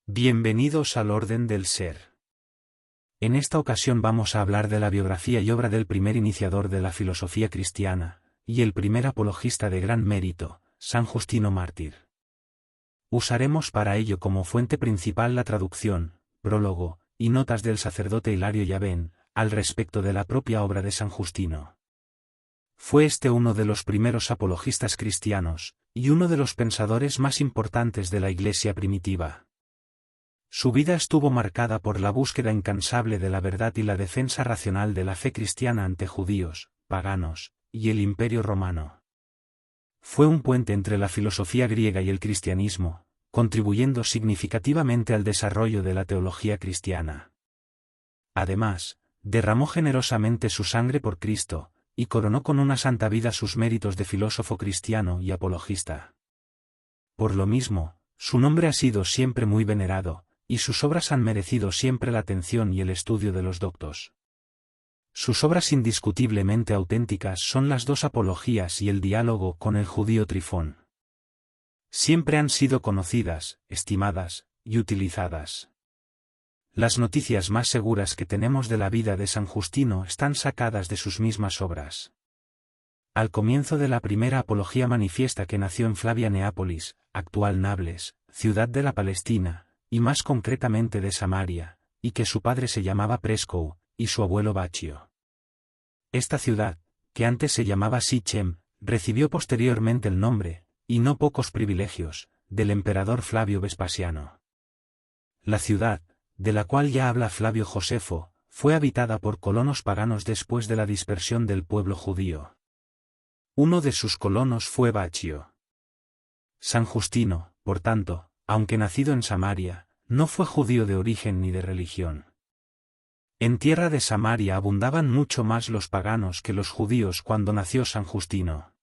Bienvenidos al orden del ser. En esta ocasión vamos a hablar de la biografía y obra del primer iniciador de la filosofía cristiana, y el primer apologista de gran mérito, San Justino Mártir. Usaremos para ello como fuente principal la traducción, prólogo, y notas del sacerdote Hilario Yavén, al respecto de la propia obra de San Justino. Fue este uno de los primeros apologistas cristianos, y uno de los pensadores más importantes de la Iglesia primitiva. Su vida estuvo marcada por la búsqueda incansable de la verdad y la defensa racional de la fe cristiana ante judíos, paganos, y el Imperio romano. Fue un puente entre la filosofía griega y el cristianismo, contribuyendo significativamente al desarrollo de la teología cristiana. Además, derramó generosamente su sangre por Cristo, y coronó con una santa vida sus méritos de filósofo cristiano y apologista. Por lo mismo, su nombre ha sido siempre muy venerado, y sus obras han merecido siempre la atención y el estudio de los doctos. Sus obras indiscutiblemente auténticas son las dos apologías y el diálogo con el judío Trifón. Siempre han sido conocidas, estimadas, y utilizadas. Las noticias más seguras que tenemos de la vida de San Justino están sacadas de sus mismas obras. Al comienzo de la primera apología manifiesta que nació en Flavia Neápolis, actual Nablus, ciudad de la Palestina, y más concretamente de Samaria, y que su padre se llamaba Prescou, y su abuelo Bacchio. Esta ciudad, que antes se llamaba Sichem, recibió posteriormente el nombre, y no pocos privilegios, del emperador Flavio Vespasiano. La ciudad, de la cual ya habla Flavio Josefo, fue habitada por colonos paganos después de la dispersión del pueblo judío. Uno de sus colonos fue Bacchio. San Justino, por tanto, aunque nacido en Samaria, no fue judío de origen ni de religión. En tierra de Samaria abundaban mucho más los paganos que los judíos cuando nació San Justino.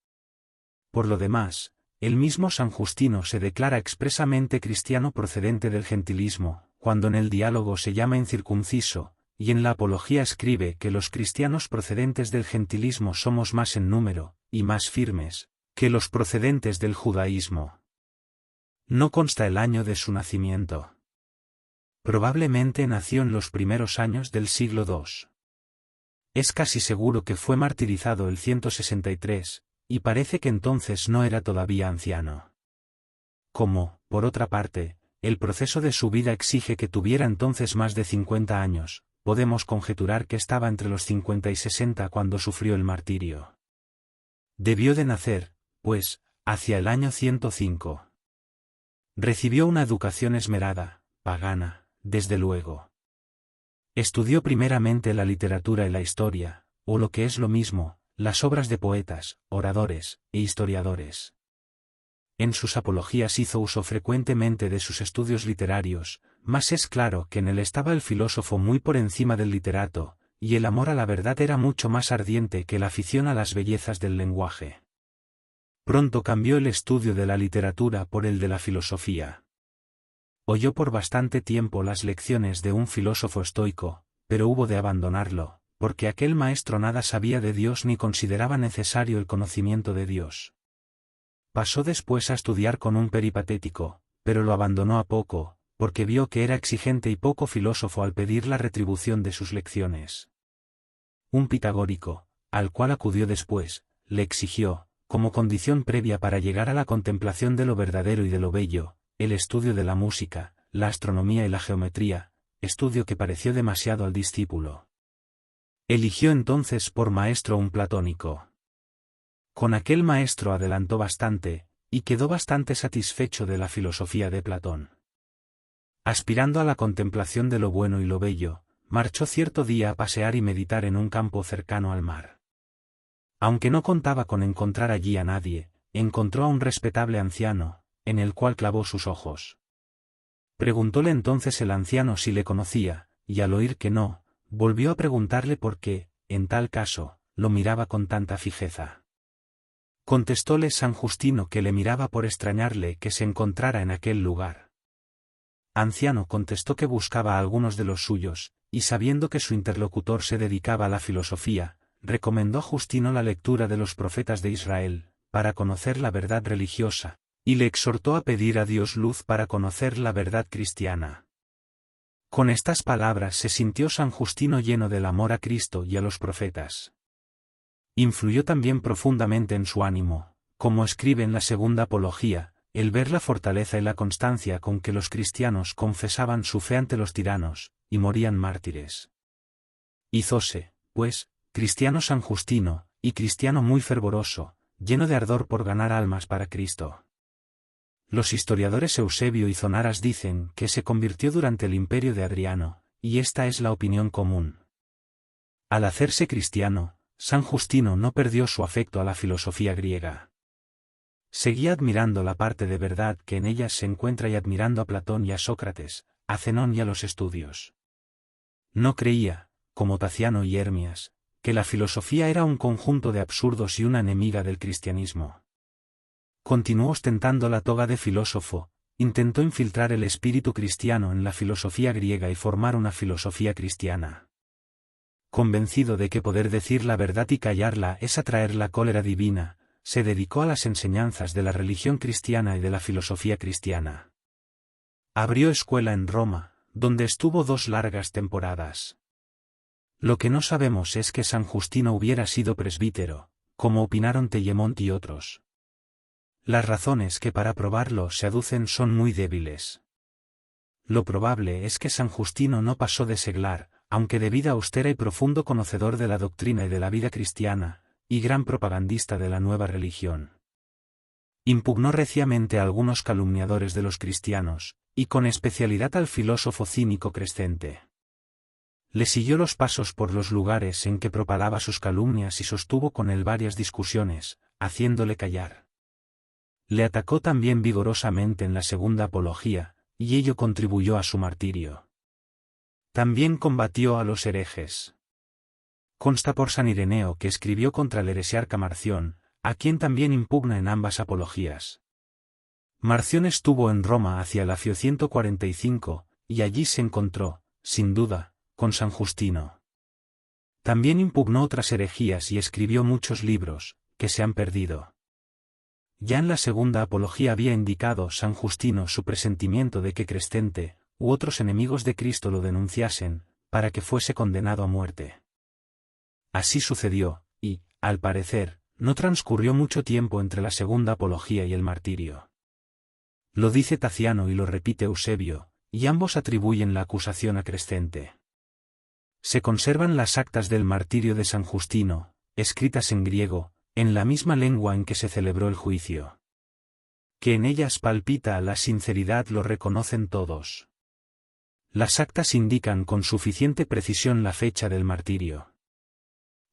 Por lo demás, el mismo San Justino se declara expresamente cristiano procedente del gentilismo, cuando en el diálogo se llama incircunciso, y en la apología escribe que los cristianos procedentes del gentilismo somos más en número, y más firmes, que los procedentes del judaísmo. No consta el año de su nacimiento. Probablemente nació en los primeros años del siglo II. Es casi seguro que fue martirizado el 163, y parece que entonces no era todavía anciano. Como, por otra parte, el proceso de su vida exige que tuviera entonces más de 50 años, podemos conjeturar que estaba entre los 50 y 60 cuando sufrió el martirio. Debió de nacer, pues, hacia el año 105. Recibió una educación esmerada, pagana, desde luego. Estudió primeramente la literatura y la historia, o lo que es lo mismo, las obras de poetas, oradores, e historiadores. En sus apologías hizo uso frecuentemente de sus estudios literarios, mas es claro que en él estaba el filósofo muy por encima del literato, y el amor a la verdad era mucho más ardiente que la afición a las bellezas del lenguaje. Pronto cambió el estudio de la literatura por el de la filosofía. Oyó por bastante tiempo las lecciones de un filósofo estoico, pero hubo de abandonarlo, porque aquel maestro nada sabía de Dios ni consideraba necesario el conocimiento de Dios. Pasó después a estudiar con un peripatético, pero lo abandonó a poco, porque vio que era exigente y poco filósofo al pedir la retribución de sus lecciones. Un pitagórico, al cual acudió después, le exigió, como condición previa para llegar a la contemplación de lo verdadero y de lo bello, el estudio de la música, la astronomía y la geometría, estudio que pareció demasiado al discípulo. Eligió entonces por maestro un platónico. Con aquel maestro adelantó bastante, y quedó bastante satisfecho de la filosofía de Platón. Aspirando a la contemplación de lo bueno y lo bello, marchó cierto día a pasear y meditar en un campo cercano al mar. Aunque no contaba con encontrar allí a nadie, encontró a un respetable anciano, en el cual clavó sus ojos. Preguntóle entonces el anciano si le conocía, y al oír que no, volvió a preguntarle por qué, en tal caso, lo miraba con tanta fijeza. Contestóle San Justino que le miraba por extrañarle que se encontrara en aquel lugar. Anciano contestó que buscaba a algunos de los suyos, y sabiendo que su interlocutor se dedicaba a la filosofía, recomendó a Justino la lectura de los profetas de Israel, para conocer la verdad religiosa, y le exhortó a pedir a Dios luz para conocer la verdad cristiana. Con estas palabras se sintió San Justino lleno del amor a Cristo y a los profetas. Influyó también profundamente en su ánimo, como escribe en la Segunda Apología, el ver la fortaleza y la constancia con que los cristianos confesaban su fe ante los tiranos, y morían mártires. Hizóse, pues, cristiano San Justino, y cristiano muy fervoroso, lleno de ardor por ganar almas para Cristo. Los historiadores Eusebio y Zonaras dicen que se convirtió durante el imperio de Adriano, y esta es la opinión común. Al hacerse cristiano, San Justino no perdió su afecto a la filosofía griega. Seguía admirando la parte de verdad que en ellas se encuentra y admirando a Platón y a Sócrates, a Zenón y a los estudios. No creía, como Taciano y Hermias, que la filosofía era un conjunto de absurdos y una enemiga del cristianismo. Continuó ostentando la toga de filósofo, intentó infiltrar el espíritu cristiano en la filosofía griega y formar una filosofía cristiana. Convencido de que poder decir la verdad y callarla es atraer la cólera divina, se dedicó a las enseñanzas de la religión cristiana y de la filosofía cristiana. Abrió escuela en Roma, donde estuvo 2 largas temporadas. Lo que no sabemos es que San Justino hubiera sido presbítero, como opinaron Tellemont y otros. Las razones que para probarlo se aducen son muy débiles. Lo probable es que San Justino no pasó de seglar, aunque de vida austera y profundo conocedor de la doctrina y de la vida cristiana, y gran propagandista de la nueva religión. Impugnó reciamente a algunos calumniadores de los cristianos, y con especialidad al filósofo cínico Crescente. Le siguió los pasos por los lugares en que propalaba sus calumnias y sostuvo con él varias discusiones, haciéndole callar. Le atacó también vigorosamente en la Segunda Apología, y ello contribuyó a su martirio. También combatió a los herejes. Consta por San Ireneo que escribió contra el heresiarca Marción, a quien también impugna en ambas apologías. Marción estuvo en Roma hacia el año 145, y allí se encontró, sin duda, con San Justino. También impugnó otras herejías y escribió muchos libros, que se han perdido. Ya en la Segunda Apología había indicado San Justino su presentimiento de que Crescente, u otros enemigos de Cristo lo denunciasen, para que fuese condenado a muerte. Así sucedió, y, al parecer, no transcurrió mucho tiempo entre la Segunda Apología y el martirio. Lo dice Taciano y lo repite Eusebio, y ambos atribuyen la acusación a Crescente. Se conservan las actas del martirio de San Justino, escritas en griego, en la misma lengua en que se celebró el juicio. Que en ellas palpita la sinceridad lo reconocen todos. Las actas indican con suficiente precisión la fecha del martirio.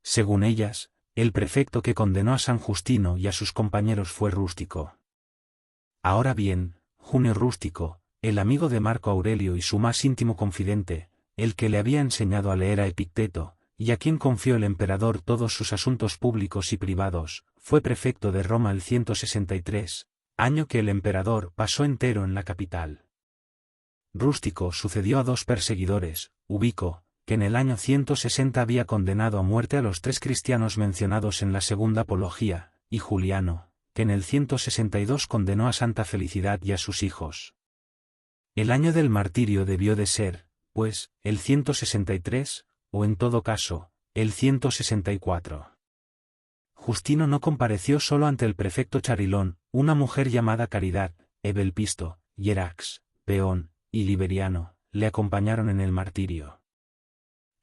Según ellas, el prefecto que condenó a San Justino y a sus compañeros fue Rústico. Ahora bien, Junio Rústico, el amigo de Marco Aurelio y su más íntimo confidente, el que le había enseñado a leer a Epicteto, y a quien confió el emperador todos sus asuntos públicos y privados, fue prefecto de Roma el 163, año que el emperador pasó entero en la capital. Rústico sucedió a 2 perseguidores, Ubico, que en el año 160 había condenado a muerte a los 3 cristianos mencionados en la Segunda Apología, y Juliano, que en el 162 condenó a Santa Felicidad y a sus hijos. El año del martirio debió de ser, pues, el 163, o en todo caso, el 164. Justino no compareció solo ante el prefecto Charilón, una mujer llamada Caridad, Ebelpisto, Hierax, Peón, y Liberiano, le acompañaron en el martirio.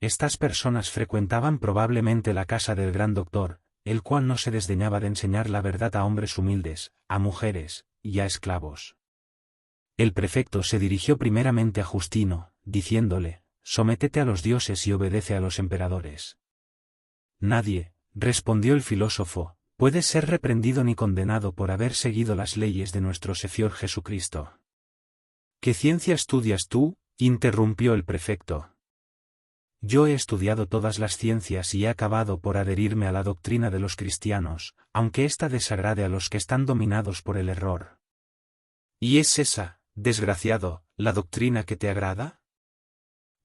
Estas personas frecuentaban probablemente la casa del gran doctor, el cual no se desdeñaba de enseñar la verdad a hombres humildes, a mujeres, y a esclavos. El prefecto se dirigió primeramente a Justino, diciéndole: «Sométete a los dioses y obedece a los emperadores». «Nadie», respondió el filósofo, «puede ser reprendido ni condenado por haber seguido las leyes de nuestro Señor Jesucristo». «¿Qué ciencia estudias tú?», interrumpió el prefecto. «Yo he estudiado todas las ciencias y he acabado por adherirme a la doctrina de los cristianos, aunque ésta desagrade a los que están dominados por el error». «¿Y es esa, desgraciado, la doctrina que te agrada?».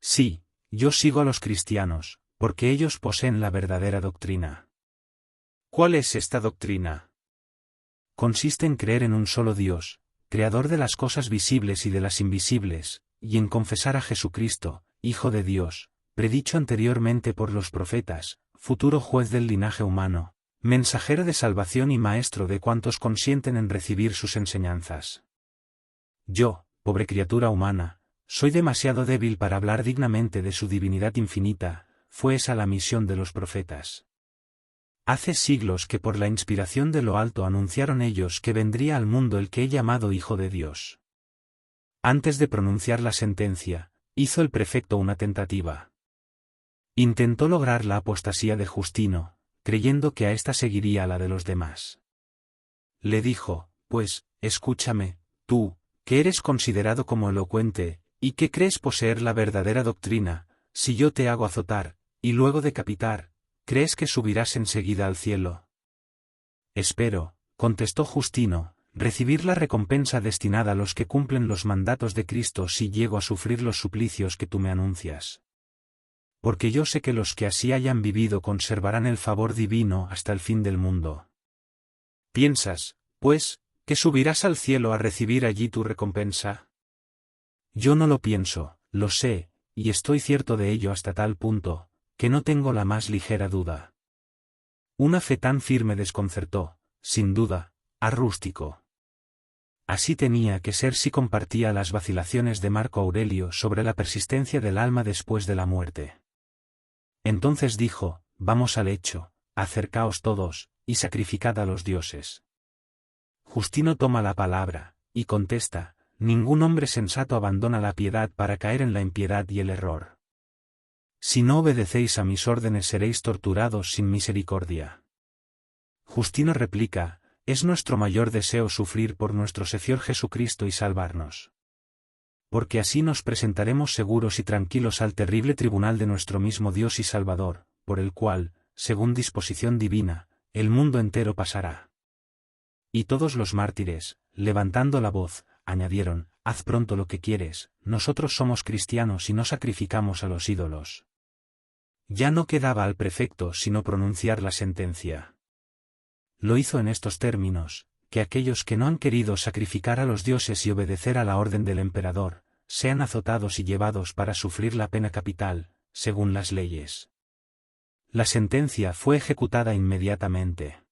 «Sí, yo sigo a los cristianos, porque ellos poseen la verdadera doctrina». «¿Cuál es esta doctrina?». consiste en creer en un solo Dios, creador de las cosas visibles y de las invisibles, y en confesar a Jesucristo, Hijo de Dios, predicho anteriormente por los profetas, futuro juez del linaje humano, mensajero de salvación y maestro de cuantos consienten en recibir sus enseñanzas. Yo, pobre criatura humana, soy demasiado débil para hablar dignamente de su divinidad infinita, fue esa la misión de los profetas. Hace siglos que por la inspiración de lo alto anunciaron ellos que vendría al mundo el que he llamado Hijo de Dios. Antes de pronunciar la sentencia, hizo el prefecto una tentativa. Intentó lograr la apostasía de Justino, creyendo que a ésta seguiría la de los demás. Le dijo, pues, escúchame, tú, que eres considerado como elocuente, y que crees poseer la verdadera doctrina, si yo te hago azotar, y luego decapitar, ¿crees que subirás enseguida al cielo? Espero, contestó Justino, recibir la recompensa destinada a los que cumplen los mandatos de Cristo si llego a sufrir los suplicios que tú me anuncias. Porque yo sé que los que así hayan vivido conservarán el favor divino hasta el fin del mundo. ¿Piensas, pues, que subirás al cielo a recibir allí tu recompensa? Yo no lo pienso, lo sé, y estoy cierto de ello hasta tal punto, que no tengo la más ligera duda. Una fe tan firme desconcertó, sin duda, a Rústico. Así tenía que ser si compartía las vacilaciones de Marco Aurelio sobre la persistencia del alma después de la muerte. Entonces dijo, vamos al hecho, acercaos todos, y sacrificad a los dioses. Justino toma la palabra, y contesta, ningún hombre sensato abandona la piedad para caer en la impiedad y el error. Si no obedecéis a mis órdenes seréis torturados sin misericordia. Justino replica, es nuestro mayor deseo sufrir por nuestro Señor Jesucristo y salvarnos. Porque así nos presentaremos seguros y tranquilos al terrible tribunal de nuestro mismo Dios y Salvador, por el cual, según disposición divina, el mundo entero pasará. Y todos los mártires, levantando la voz, añadieron, haz pronto lo que quieres, nosotros somos cristianos y no sacrificamos a los ídolos. Ya no quedaba al prefecto sino pronunciar la sentencia. Lo hizo en estos términos, que aquellos que no han querido sacrificar a los dioses y obedecer a la orden del emperador, sean azotados y llevados para sufrir la pena capital, según las leyes. La sentencia fue ejecutada inmediatamente.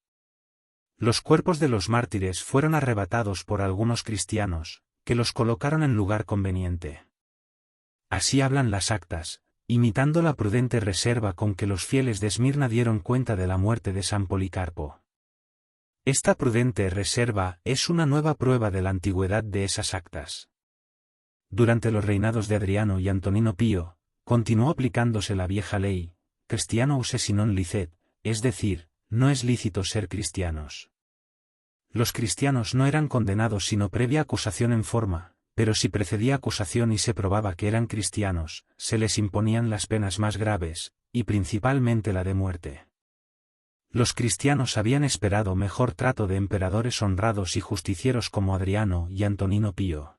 Los cuerpos de los mártires fueron arrebatados por algunos cristianos, que los colocaron en lugar conveniente. Así hablan las actas, imitando la prudente reserva con que los fieles de Esmirna dieron cuenta de la muerte de San Policarpo. Esta prudente reserva es una nueva prueba de la antigüedad de esas actas. Durante los reinados de Adriano y Antonino Pío, continuó aplicándose la vieja ley, Christiano use non licet, es decir, no es lícito ser cristianos. Los cristianos no eran condenados sino previa acusación en forma, pero si precedía acusación y se probaba que eran cristianos, se les imponían las penas más graves, y principalmente la de muerte. Los cristianos habían esperado mejor trato de emperadores honrados y justicieros como Adriano y Antonino Pío.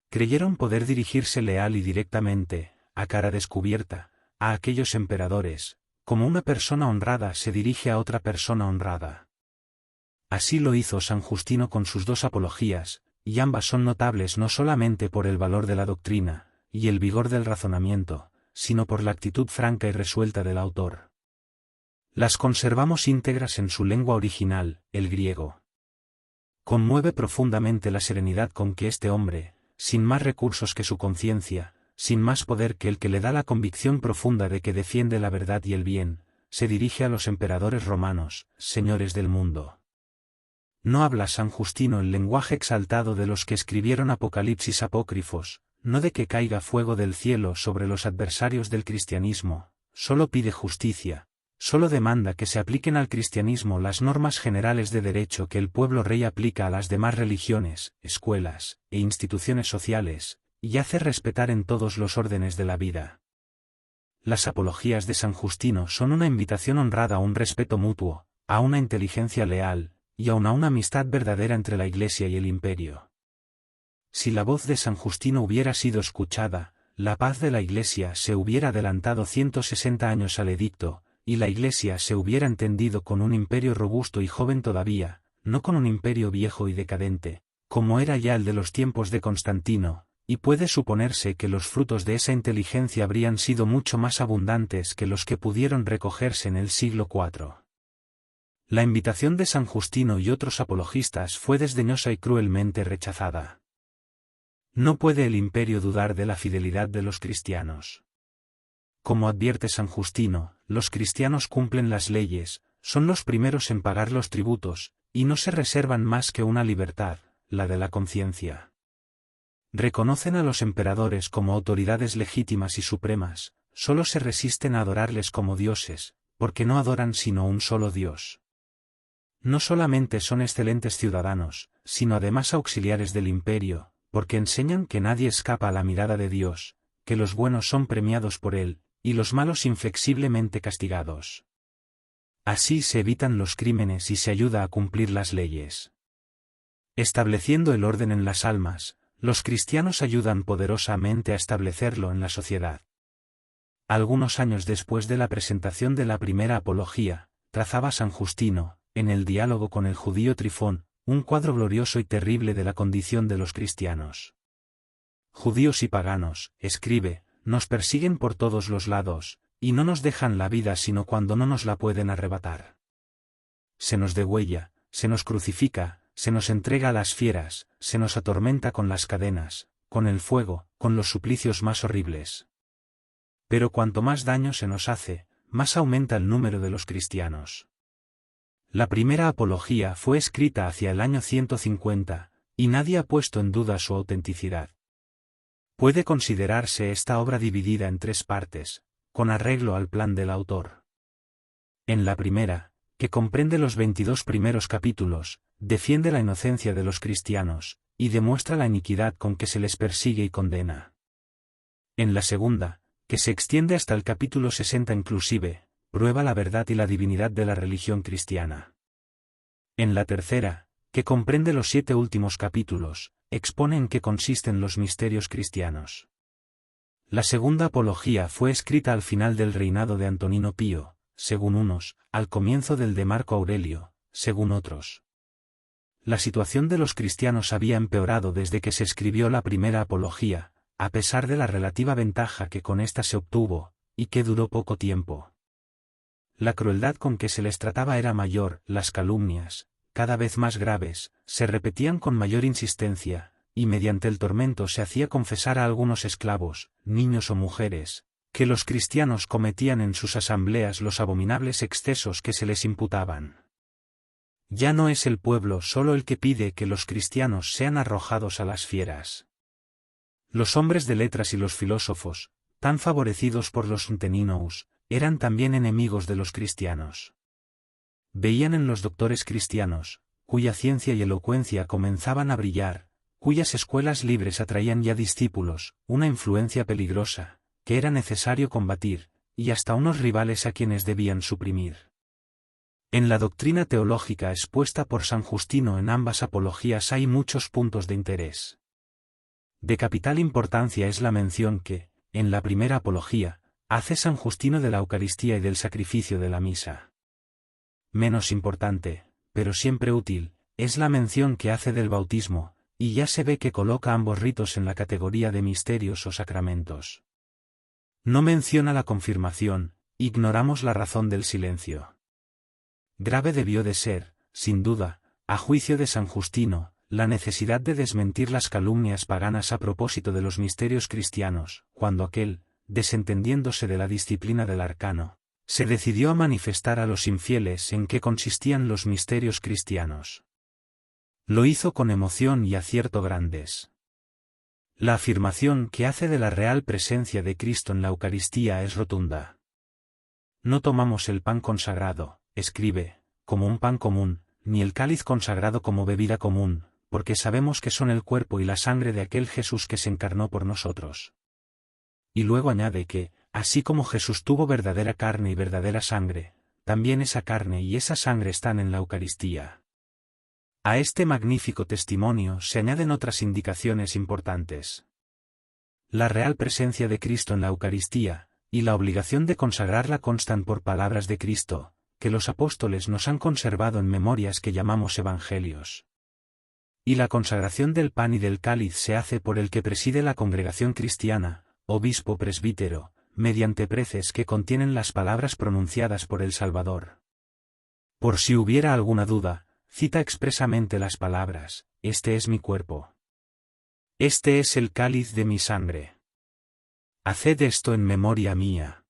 Creyeron poder dirigirse leal y directamente, a cara descubierta, a aquellos emperadores, como una persona honrada se dirige a otra persona honrada. Así lo hizo San Justino con sus dos apologías, y ambas son notables no solamente por el valor de la doctrina, y el vigor del razonamiento, sino por la actitud franca y resuelta del autor. Las conservamos íntegras en su lengua original, el griego. Conmueve profundamente la serenidad con que este hombre, sin más recursos que su conciencia, sin más poder que el que le da la convicción profunda de que defiende la verdad y el bien, se dirige a los emperadores romanos, señores del mundo. No habla San Justino el lenguaje exaltado de los que escribieron apocalipsis apócrifos, no de que caiga fuego del cielo sobre los adversarios del cristianismo, solo pide justicia, solo demanda que se apliquen al cristianismo las normas generales de derecho que el pueblo rey aplica a las demás religiones, escuelas e instituciones sociales, y hace respetar en todos los órdenes de la vida. Las apologías de San Justino son una invitación honrada a un respeto mutuo, a una inteligencia leal, y aun a una amistad verdadera entre la Iglesia y el imperio. Si la voz de San Justino hubiera sido escuchada, la paz de la Iglesia se hubiera adelantado 160 años al edicto, y la Iglesia se hubiera entendido con un imperio robusto y joven todavía, no con un imperio viejo y decadente, como era ya el de los tiempos de Constantino, y puede suponerse que los frutos de esa inteligencia habrían sido mucho más abundantes que los que pudieron recogerse en el siglo IV. La invitación de San Justino y otros apologistas fue desdeñosa y cruelmente rechazada. No puede el imperio dudar de la fidelidad de los cristianos. Como advierte San Justino, los cristianos cumplen las leyes, son los primeros en pagar los tributos, y no se reservan más que una libertad, la de la conciencia. Reconocen a los emperadores como autoridades legítimas y supremas, solo se resisten a adorarles como dioses, porque no adoran sino un solo Dios. No solamente son excelentes ciudadanos, sino además auxiliares del imperio, porque enseñan que nadie escapa a la mirada de Dios, que los buenos son premiados por él, y los malos inflexiblemente castigados. Así se evitan los crímenes y se ayuda a cumplir las leyes. Estableciendo el orden en las almas, los cristianos ayudan poderosamente a establecerlo en la sociedad. Algunos años después de la presentación de la primera apología, trazaba San Justino, en el diálogo con el judío Trifón, un cuadro glorioso y terrible de la condición de los cristianos. Judíos y paganos, escribe, nos persiguen por todos los lados, y no nos dejan la vida sino cuando no nos la pueden arrebatar. Se nos degüella, se nos crucifica, se nos entrega a las fieras, se nos atormenta con las cadenas, con el fuego, con los suplicios más horribles. Pero cuanto más daño se nos hace, más aumenta el número de los cristianos. La primera apología fue escrita hacia el año 150, y nadie ha puesto en duda su autenticidad. Puede considerarse esta obra dividida en 3 partes, con arreglo al plan del autor. En la primera, que comprende los 22 primeros capítulos, defiende la inocencia de los cristianos, y demuestra la iniquidad con que se les persigue y condena. En la segunda, que se extiende hasta el capítulo 60 inclusive, prueba la verdad y la divinidad de la religión cristiana. En la tercera, que comprende los 7 últimos capítulos, expone en qué consisten los misterios cristianos. La segunda apología fue escrita al final del reinado de Antonino Pío, según unos, al comienzo del de Marco Aurelio, según otros. La situación de los cristianos había empeorado desde que se escribió la primera apología, a pesar de la relativa ventaja que con ésta se obtuvo, y que duró poco tiempo. La crueldad con que se les trataba era mayor, las calumnias, cada vez más graves, se repetían con mayor insistencia, y mediante el tormento se hacía confesar a algunos esclavos, niños o mujeres, que los cristianos cometían en sus asambleas los abominables excesos que se les imputaban. Ya no es el pueblo solo el que pide que los cristianos sean arrojados a las fieras. Los hombres de letras y los filósofos, tan favorecidos por los Anteninous, eran también enemigos de los cristianos. Veían en los doctores cristianos, cuya ciencia y elocuencia comenzaban a brillar, cuyas escuelas libres atraían ya discípulos, una influencia peligrosa, que era necesario combatir, y hasta unos rivales a quienes debían suprimir. En la doctrina teológica expuesta por San Justino en ambas apologías hay muchos puntos de interés. De capital importancia es la mención que, en la primera apología, hace San Justino de la Eucaristía y del sacrificio de la misa. Menos importante, pero siempre útil, es la mención que hace del bautismo, y ya se ve que coloca ambos ritos en la categoría de misterios o sacramentos. No menciona la confirmación, ignoramos la razón del silencio. Grave debió de ser, sin duda, a juicio de San Justino, la necesidad de desmentir las calumnias paganas a propósito de los misterios cristianos, cuando aquel, desentendiéndose de la disciplina del arcano, se decidió a manifestar a los infieles en qué consistían los misterios cristianos. Lo hizo con emoción y acierto grandes. La afirmación que hace de la real presencia de Cristo en la Eucaristía es rotunda. No tomamos el pan consagrado, escribe, como un pan común, ni el cáliz consagrado como bebida común, porque sabemos que son el cuerpo y la sangre de aquel Jesús que se encarnó por nosotros. Y luego añade que, así como Jesús tuvo verdadera carne y verdadera sangre, también esa carne y esa sangre están en la Eucaristía. A este magnífico testimonio se añaden otras indicaciones importantes. La real presencia de Cristo en la Eucaristía, y la obligación de consagrarla constan por palabras de Cristo, que los apóstoles nos han conservado en memorias que llamamos evangelios. Y la consagración del pan y del cáliz se hace por el que preside la congregación cristiana, obispo presbítero, mediante preces que contienen las palabras pronunciadas por el Salvador. Por si hubiera alguna duda, cita expresamente las palabras: este es mi cuerpo. Este es el cáliz de mi sangre. Haced esto en memoria mía.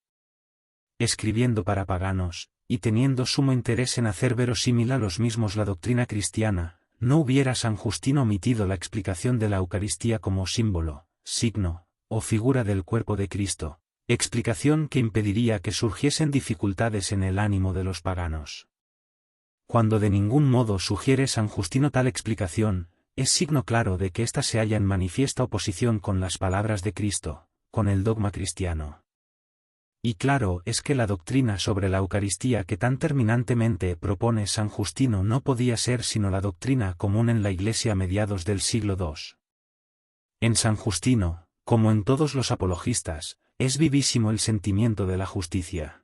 Escribiendo para paganos, y teniendo sumo interés en hacer verosímil a los mismos la doctrina cristiana, no hubiera San Justino omitido la explicación de la Eucaristía como símbolo, signo, o figura del cuerpo de Cristo, explicación que impediría que surgiesen dificultades en el ánimo de los paganos. Cuando de ningún modo sugiere San Justino tal explicación, es signo claro de que ésta se halla en manifiesta oposición con las palabras de Cristo, con el dogma cristiano. Y claro es que la doctrina sobre la Eucaristía que tan terminantemente propone San Justino no podía ser sino la doctrina común en la Iglesia a mediados del siglo II. En San Justino, como en todos los apologistas, es vivísimo el sentimiento de la justicia.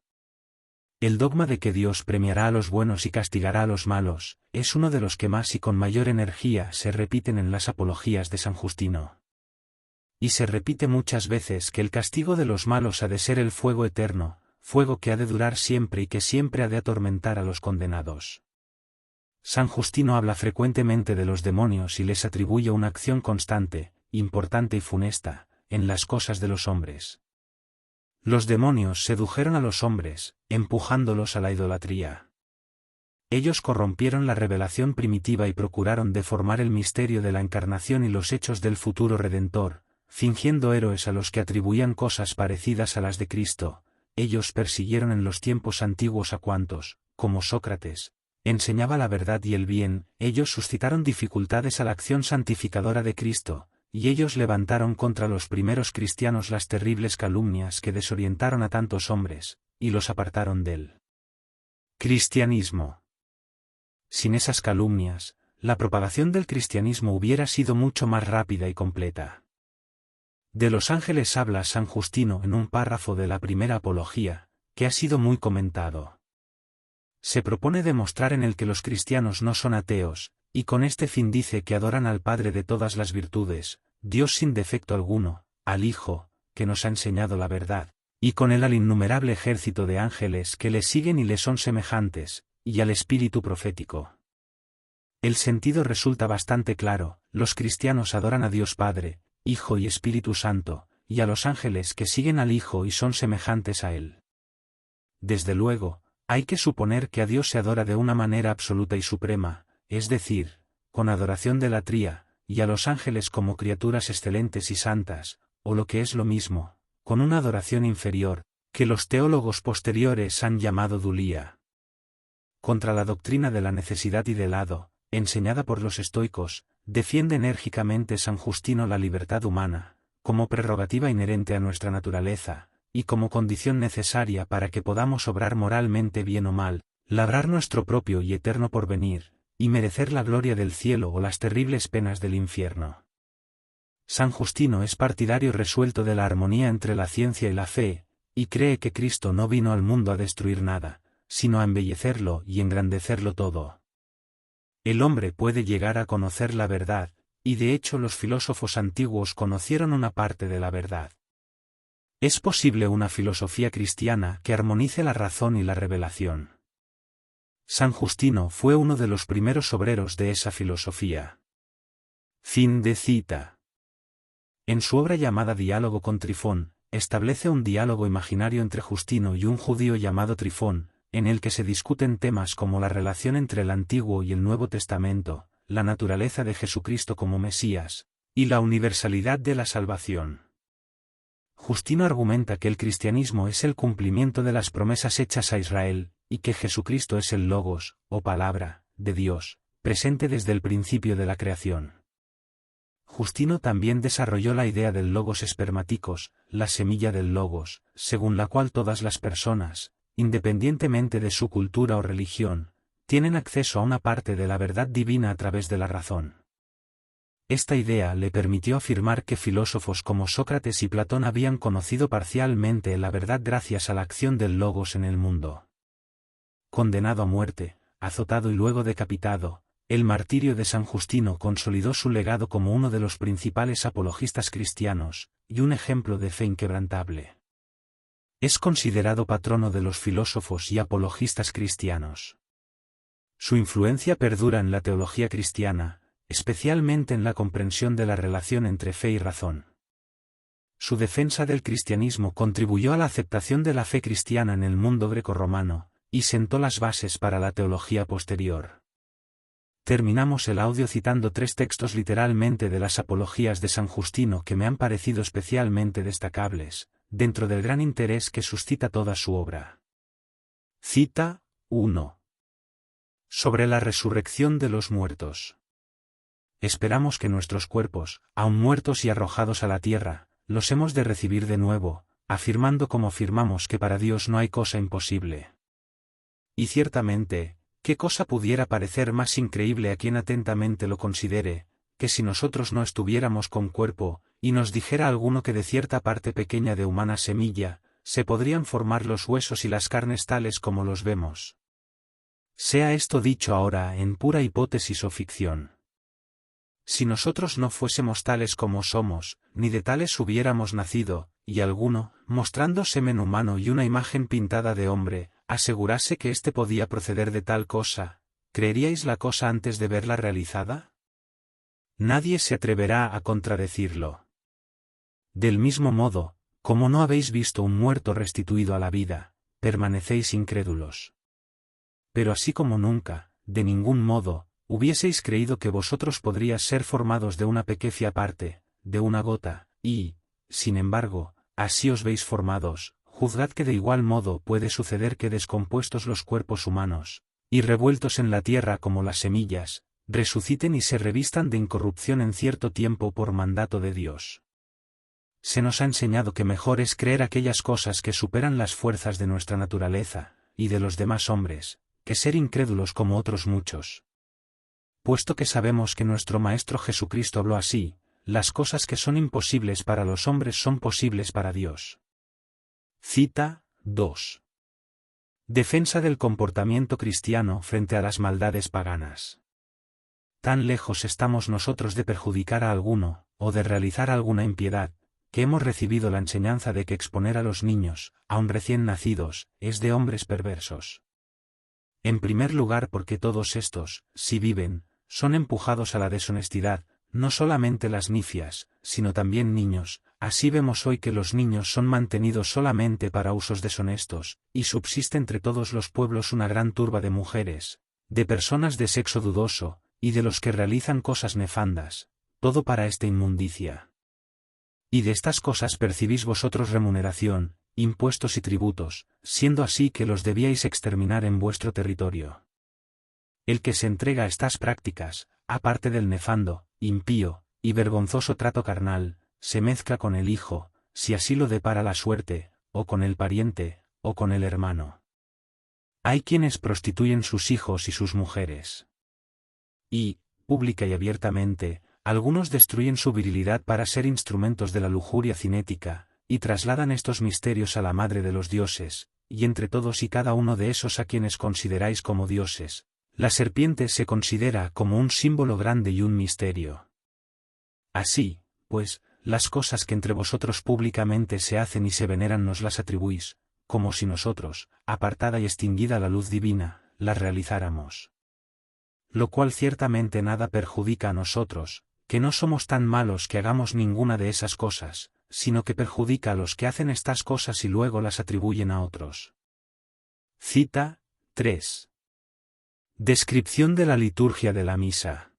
El dogma de que Dios premiará a los buenos y castigará a los malos, es uno de los que más y con mayor energía se repiten en las apologías de San Justino. Y se repite muchas veces que el castigo de los malos ha de ser el fuego eterno, fuego que ha de durar siempre y que siempre ha de atormentar a los condenados. San Justino habla frecuentemente de los demonios y les atribuye una acción constante, importante y funesta, en las cosas de los hombres. Los demonios sedujeron a los hombres, empujándolos a la idolatría. Ellos corrompieron la revelación primitiva y procuraron deformar el misterio de la encarnación y los hechos del futuro Redentor, fingiendo héroes a los que atribuían cosas parecidas a las de Cristo. Ellos persiguieron en los tiempos antiguos a cuantos, como Sócrates, enseñaba la verdad y el bien. Ellos suscitaron dificultades a la acción santificadora de Cristo, y ellos levantaron contra los primeros cristianos las terribles calumnias que desorientaron a tantos hombres, y los apartaron del cristianismo. Sin esas calumnias, la propagación del cristianismo hubiera sido mucho más rápida y completa. De los ángeles habla San Justino en un párrafo de la primera apología, que ha sido muy comentado. Se propone demostrar en el que los cristianos no son ateos, y con este fin dice que adoran al Padre de todas las virtudes, Dios sin defecto alguno, al Hijo, que nos ha enseñado la verdad, y con él al innumerable ejército de ángeles que le siguen y le son semejantes, y al Espíritu profético. El sentido resulta bastante claro: los cristianos adoran a Dios Padre, Hijo y Espíritu Santo, y a los ángeles que siguen al Hijo y son semejantes a él. Desde luego, hay que suponer que a Dios se adora de una manera absoluta y suprema, es decir, con adoración de latría, y a los ángeles como criaturas excelentes y santas, o lo que es lo mismo, con una adoración inferior, que los teólogos posteriores han llamado dulía. Contra la doctrina de la necesidad y del hado, enseñada por los estoicos, defiende enérgicamente San Justino la libertad humana, como prerrogativa inherente a nuestra naturaleza, y como condición necesaria para que podamos obrar moralmente bien o mal, labrar nuestro propio y eterno porvenir, y merecer la gloria del cielo o las terribles penas del infierno. San Justino es partidario resuelto de la armonía entre la ciencia y la fe, y cree que Cristo no vino al mundo a destruir nada, sino a embellecerlo y engrandecerlo todo. El hombre puede llegar a conocer la verdad, y de hecho los filósofos antiguos conocieron una parte de la verdad. Es posible una filosofía cristiana que armonice la razón y la revelación. San Justino fue uno de los primeros obreros de esa filosofía. Fin de cita. En su obra llamada Diálogo con Trifón, establece un diálogo imaginario entre Justino y un judío llamado Trifón, en el que se discuten temas como la relación entre el Antiguo y el Nuevo Testamento, la naturaleza de Jesucristo como Mesías, y la universalidad de la salvación. Justino argumenta que el cristianismo es el cumplimiento de las promesas hechas a Israel, y que Jesucristo es el Logos, o palabra, de Dios, presente desde el principio de la creación. Justino también desarrolló la idea del Logos espermáticos, la semilla del Logos, según la cual todas las personas, independientemente de su cultura o religión, tienen acceso a una parte de la verdad divina a través de la razón. Esta idea le permitió afirmar que filósofos como Sócrates y Platón habían conocido parcialmente la verdad gracias a la acción del Logos en el mundo. condenado a muerte, azotado y luego decapitado, el martirio de San Justino consolidó su legado como uno de los principales apologistas cristianos, y un ejemplo de fe inquebrantable. Es considerado patrono de los filósofos y apologistas cristianos. Su influencia perdura en la teología cristiana, especialmente en la comprensión de la relación entre fe y razón. Su defensa del cristianismo contribuyó a la aceptación de la fe cristiana en el mundo grecorromano, y sentó las bases para la teología posterior. Terminamos el audio citando 3 textos literalmente de las apologías de San Justino que me han parecido especialmente destacables, dentro del gran interés que suscita toda su obra. Cita 1. Sobre la resurrección de los muertos. Esperamos que nuestros cuerpos, aun muertos y arrojados a la tierra, los hemos de recibir de nuevo, afirmando como afirmamos que para Dios no hay cosa imposible. Y ciertamente, ¿qué cosa pudiera parecer más increíble a quien atentamente lo considere, que si nosotros no estuviéramos con cuerpo, y nos dijera alguno que de cierta parte pequeña de humana semilla, se podrían formar los huesos y las carnes tales como los vemos? Sea esto dicho ahora en pura hipótesis o ficción. Si nosotros no fuésemos tales como somos, ni de tales hubiéramos nacido, y alguno, mostrando semen humano y una imagen pintada de hombre, asegurase que éste podía proceder de tal cosa, ¿creeríais la cosa antes de verla realizada? Nadie se atreverá a contradecirlo. Del mismo modo, como no habéis visto un muerto restituido a la vida, permanecéis incrédulos. Pero así como nunca, de ningún modo, hubieseis creído que vosotros podríais ser formados de una pequeña parte, de una gota, y, sin embargo, así os veis formados, juzgad que de igual modo puede suceder que descompuestos los cuerpos humanos, y revueltos en la tierra como las semillas, resuciten y se revistan de incorrupción en cierto tiempo por mandato de Dios. Se nos ha enseñado que mejor es creer aquellas cosas que superan las fuerzas de nuestra naturaleza, y de los demás hombres, que ser incrédulos como otros muchos. Puesto que sabemos que nuestro Maestro Jesucristo habló así, las cosas que son imposibles para los hombres son posibles para Dios. Cita 2. Defensa del comportamiento cristiano frente a las maldades paganas. Tan lejos estamos nosotros de perjudicar a alguno, o de realizar alguna impiedad, que hemos recibido la enseñanza de que exponer a los niños, aun recién nacidos, es de hombres perversos. En primer lugar porque todos estos, si viven, son empujados a la deshonestidad, no solamente las nifias, sino también niños. Así vemos hoy que los niños son mantenidos solamente para usos deshonestos, y subsiste entre todos los pueblos una gran turba de mujeres, de personas de sexo dudoso, y de los que realizan cosas nefandas, todo para esta inmundicia. Y de estas cosas percibís vosotros remuneración, impuestos y tributos, siendo así que los debíais exterminar en vuestro territorio. El que se entrega a estas prácticas, aparte del nefando, impío, y vergonzoso trato carnal, se mezcla con el hijo, si así lo depara la suerte, o con el pariente, o con el hermano. Hay quienes prostituyen sus hijos y sus mujeres. Y, pública y abiertamente, algunos destruyen su virilidad para ser instrumentos de la lujuria cinética, y trasladan estos misterios a la madre de los dioses, y entre todos y cada uno de esos a quienes consideráis como dioses, la serpiente se considera como un símbolo grande y un misterio. Así, pues, las cosas que entre vosotros públicamente se hacen y se veneran nos las atribuís, como si nosotros, apartada y extinguida la luz divina, las realizáramos. Lo cual ciertamente nada perjudica a nosotros, que no somos tan malos que hagamos ninguna de esas cosas, sino que perjudica a los que hacen estas cosas y luego las atribuyen a otros. Cita 3. Descripción de la liturgia de la misa.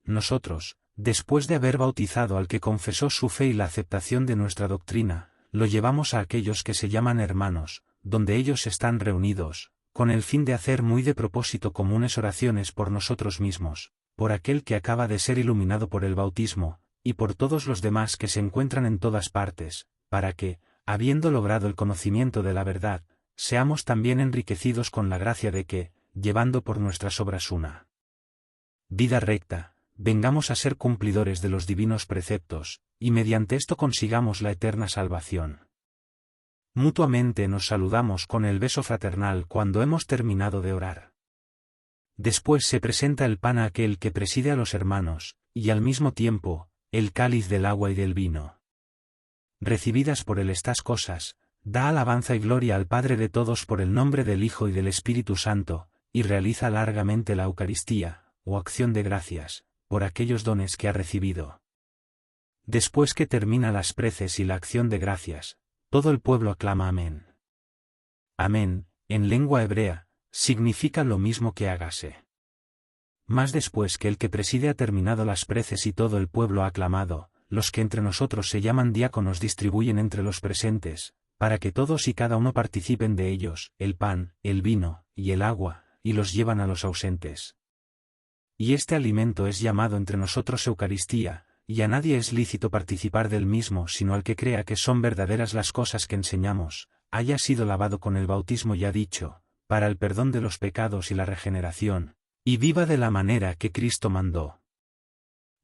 Nosotros, después de haber bautizado al que confesó su fe y la aceptación de nuestra doctrina, lo llevamos a aquellos que se llaman hermanos, donde ellos están reunidos, con el fin de hacer muy de propósito comunes oraciones por nosotros mismos, por aquel que acaba de ser iluminado por el bautismo, y por todos los demás que se encuentran en todas partes, para que, habiendo logrado el conocimiento de la verdad, seamos también enriquecidos con la gracia de que, llevando por nuestras obras una vida recta, vengamos a ser cumplidores de los divinos preceptos, y mediante esto consigamos la eterna salvación. Mutuamente nos saludamos con el beso fraternal cuando hemos terminado de orar. Después se presenta el pan a aquel que preside a los hermanos, y al mismo tiempo, el cáliz del agua y del vino. Recibidas por él estas cosas, da alabanza y gloria al Padre de todos por el nombre del Hijo y del Espíritu Santo, y realiza largamente la Eucaristía, o acción de gracias, por aquellos dones que ha recibido. Después que termina las preces y la acción de gracias, todo el pueblo aclama amén. Amén, en lengua hebrea, significa lo mismo que hágase. Mas después que el que preside ha terminado las preces y todo el pueblo ha aclamado, los que entre nosotros se llaman diáconos distribuyen entre los presentes, para que todos y cada uno participen de ellos, el pan, el vino, y el agua, y los llevan a los ausentes. Y este alimento es llamado entre nosotros Eucaristía, y a nadie es lícito participar del mismo sino al que crea que son verdaderas las cosas que enseñamos, haya sido lavado con el bautismo ya dicho, para el perdón de los pecados y la regeneración, y viva de la manera que Cristo mandó.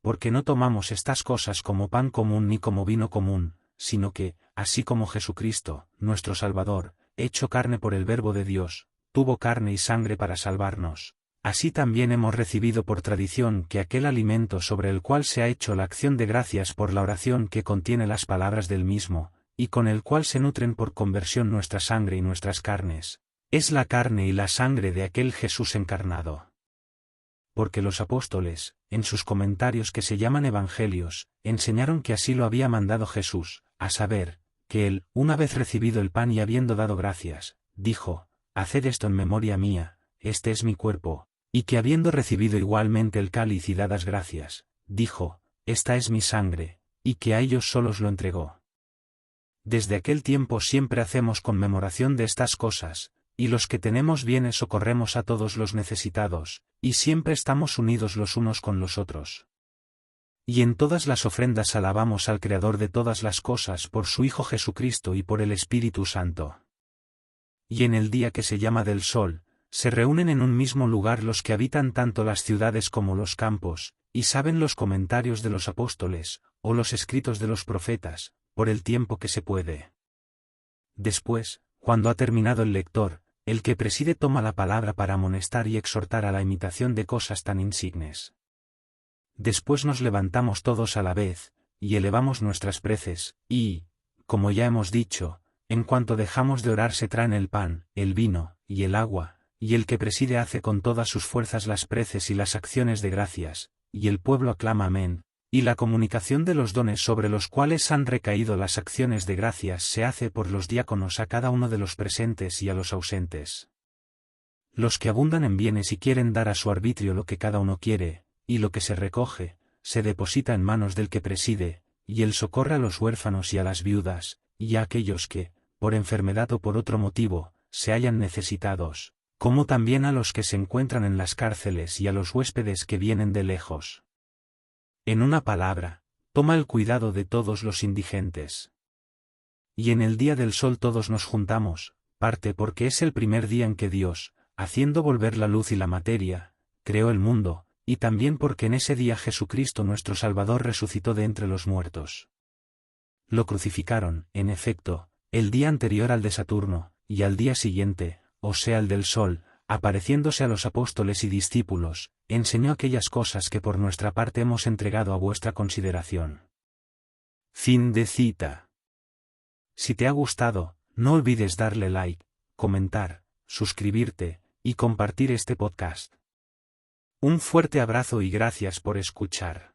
Porque no tomamos estas cosas como pan común ni como vino común, sino que, así como Jesucristo, nuestro Salvador, hecho carne por el Verbo de Dios, tuvo carne y sangre para salvarnos, así también hemos recibido por tradición que aquel alimento sobre el cual se ha hecho la acción de gracias por la oración que contiene las palabras del mismo, y con el cual se nutren por conversión nuestra sangre y nuestras carnes, es la carne y la sangre de aquel Jesús encarnado. Porque los apóstoles, en sus comentarios que se llaman evangelios, enseñaron que así lo había mandado Jesús, a saber, que él, una vez recibido el pan y habiendo dado gracias, dijo, «Haced esto en memoria mía, este es mi cuerpo», y que habiendo recibido igualmente el cáliz y dadas gracias, dijo, «Esta es mi sangre», y que a ellos solos lo entregó. Desde aquel tiempo siempre hacemos conmemoración de estas cosas, y los que tenemos bienes socorremos a todos los necesitados, y siempre estamos unidos los unos con los otros. Y en todas las ofrendas alabamos al Creador de todas las cosas por su Hijo Jesucristo y por el Espíritu Santo. Y en el día que se llama del Sol, se reúnen en un mismo lugar los que habitan tanto las ciudades como los campos, y saben los comentarios de los apóstoles, o los escritos de los profetas, por el tiempo que se puede. Después, cuando ha terminado el lector, el que preside toma la palabra para amonestar y exhortar a la imitación de cosas tan insignes. Después nos levantamos todos a la vez, y elevamos nuestras preces, y, como ya hemos dicho, en cuanto dejamos de orar se traen el pan, el vino, y el agua, y el que preside hace con todas sus fuerzas las preces y las acciones de gracias, y el pueblo aclama amén, y la comunicación de los dones sobre los cuales han recaído las acciones de gracias se hace por los diáconos a cada uno de los presentes y a los ausentes. Los que abundan en bienes y quieren dar a su arbitrio lo que cada uno quiere, y lo que se recoge, se deposita en manos del que preside, y él socorre a los huérfanos y a las viudas, y a aquellos que, por enfermedad o por otro motivo, se hallan necesitados, como también a los que se encuentran en las cárceles y a los huéspedes que vienen de lejos. En una palabra, toma el cuidado de todos los indigentes. Y en el día del sol todos nos juntamos, parte porque es el primer día en que Dios, haciendo volver la luz y la materia, creó el mundo, y también porque en ese día Jesucristo nuestro Salvador resucitó de entre los muertos. Lo crucificaron, en efecto, el día anterior al de Saturno, y al día siguiente, o sea el del sol, apareciéndose a los apóstoles y discípulos, enseñó aquellas cosas que por nuestra parte hemos entregado a vuestra consideración. Fin de cita. Si te ha gustado, no olvides darle like, comentar, suscribirte, y compartir este podcast. Un fuerte abrazo y gracias por escuchar.